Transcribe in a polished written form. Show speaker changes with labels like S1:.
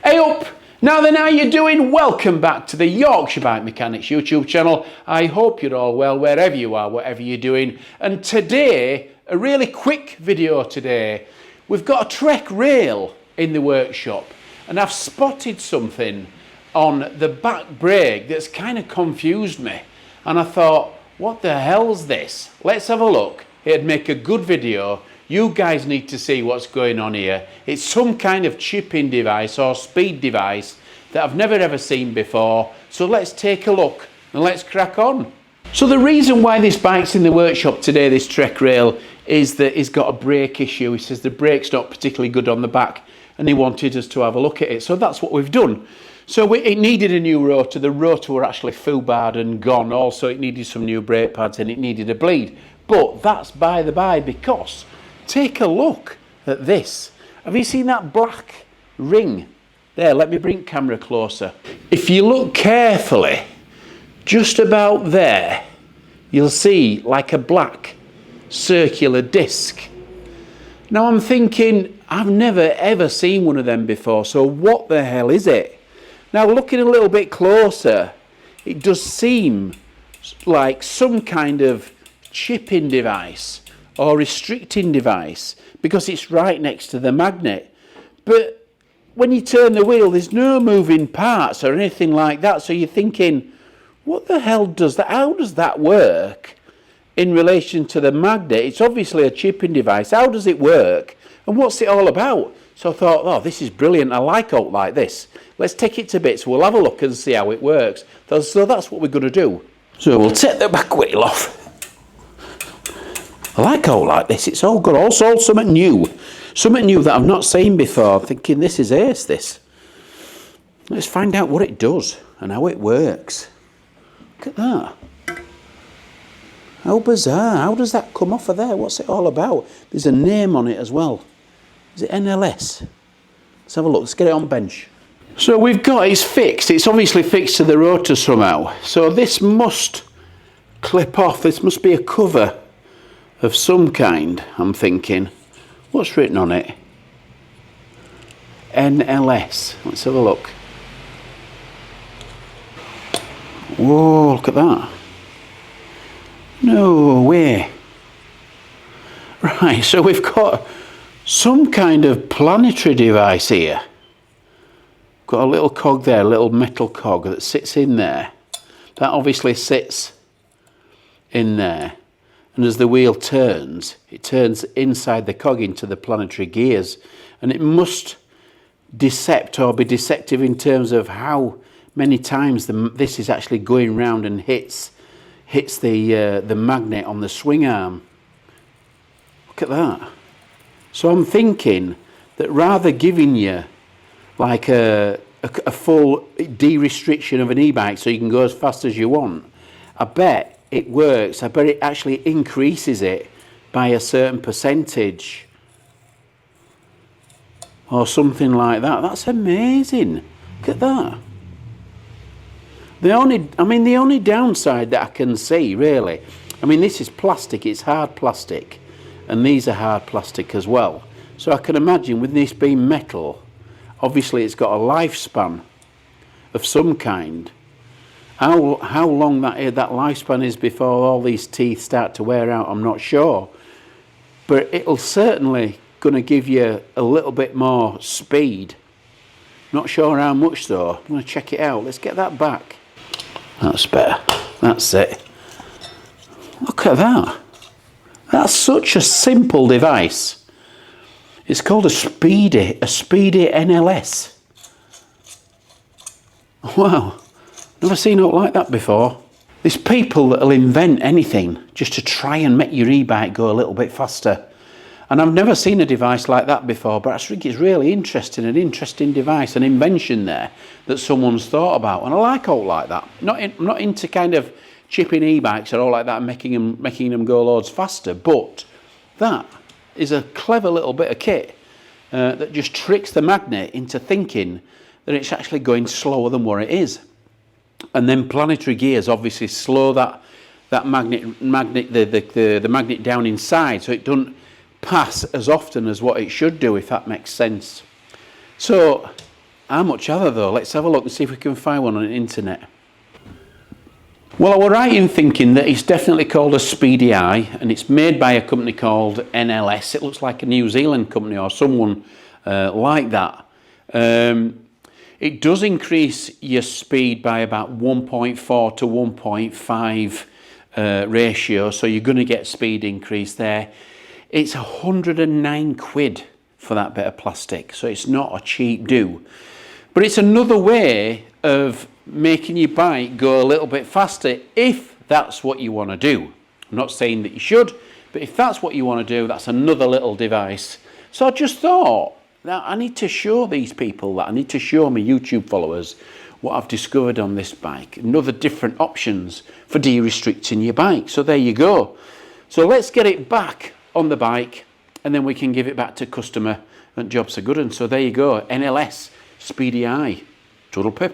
S1: Hey up! Now then, how you doing? Welcome back to the Yorkshire Bike Mechanics YouTube channel. I hope you're all well wherever you are, whatever you're doing. And today, a really quick video today. We've got a Trek rail in the workshop and I've spotted something on the back brake that's kind of confused me. And I thought, what the hell's this? Let's have a look. It'd make a good video. You guys need to see what's going on here. It's some kind of chipping device or speed device that I've never ever seen before. So let's take a look and let's crack on. So the reason why this bike's in the workshop today, this Trek rail, is that it's got a brake issue. He says the brake's not particularly good on the back and he wanted us to have a look at it. So that's what we've done. So it needed a new rotor. The rotor were actually foobarred and gone. Also, it needed some new brake pads and it needed a bleed. But that's by the by, because take a look at this. Have you seen that black ring? There, let me bring the camera closer. If you look carefully, just about there, you'll see like a black circular disc. Now I'm thinking, I've never ever seen one of them before, so what the hell is it? Now looking a little bit closer, it does seem like some kind of chipping device or restricting device, because it's right next to the magnet. But when you turn the wheel, there's no moving parts or anything like that, so you're thinking, what the hell does that, how does that work in relation to the magnet? It's obviously a chipping device. How does it work and what's it all about? So I thought, oh, this is brilliant. I like out like this. Let's take it to bits. We'll have a look and see how it works. So that's what we're going to do. So we'll take the back wheel off. I like all like this. It's all good. Also something new. Something new that I've not seen before. I'm thinking, this is ace, this. Let's find out what it does and how it works. Look at that. How bizarre. How does that come off of there? What's it all about? There's a name on it as well. Is it NLS? Let's have a look. Let's get it on bench. So we've got, it's fixed. It's obviously fixed to the rotor somehow. So this must clip off. This must be a cover of some kind, I'm thinking. What's written on it? NLS. Let's have a look. Whoa, look at that. No way. Right, so we've got some kind of planetary device here. Got a little cog there, a little metal cog that sits in there. That obviously sits in there. And as the wheel turns, it turns inside the cog into the planetary gears. And it must decept or be deceptive in terms of how many times this is actually going round and hits the magnet on the swing arm. Look at that. So I'm thinking that rather giving you like a full de-restriction of an e-bike so you can go as fast as you want, I bet it works. I bet it actually increases it by a certain percentage or something like that. That's amazing. Look at that. The only downside that I can see, really, this is plastic, it's hard plastic, and these are hard plastic as well. So I can imagine with this being metal, obviously it's got a lifespan of some kind. How long that lifespan is before all these teeth start to wear out, I'm not sure. But it'll certainly going to give you a little bit more speed. Not sure how much though. I'm going to check it out. Let's get that back. That's better. That's it. Look at that. That's such a simple device. It's called a Speedy NLS. Wow. Never seen it like that before. There's people that'll invent anything just to try and make your e-bike go a little bit faster. And I've never seen a device like that before, but I think it's really interesting, an interesting device, an invention there that someone's thought about. And I like all like that. I'm not into kind of chipping e-bikes or all like that and making them go loads faster, but that is a clever little bit of kit that just tricks the magnet into thinking that it's actually going slower than what it is. And then planetary gears obviously slow that the magnet down inside, so it doesn't pass as often as what it should do, if that makes sense. So How much are they though? Let's have a look and see if we can find one on the internet. Well, I was right in thinking that it's definitely called a Speedy Eye, and it's made by a company called NLS. It looks like a New Zealand company or someone like that. It does increase your speed by about 1.4 to 1.5 ratio, so you're going to get speed increase there. It's 109 quid for that bit of plastic, so it's not a cheap do. But it's another way of making your bike go a little bit faster if that's what you want to do. I'm not saying that you should, but if that's what you want to do, that's another little device. So I just thought that I need to show these people, that I need to show my YouTube followers what I've discovered on this bike, and other different options for de-restricting your bike. So there you go. So let's get it back on the bike, and then we can give it back to customer, and jobs are good. And so there you go, NLS Speedy Eye. Toodle pip.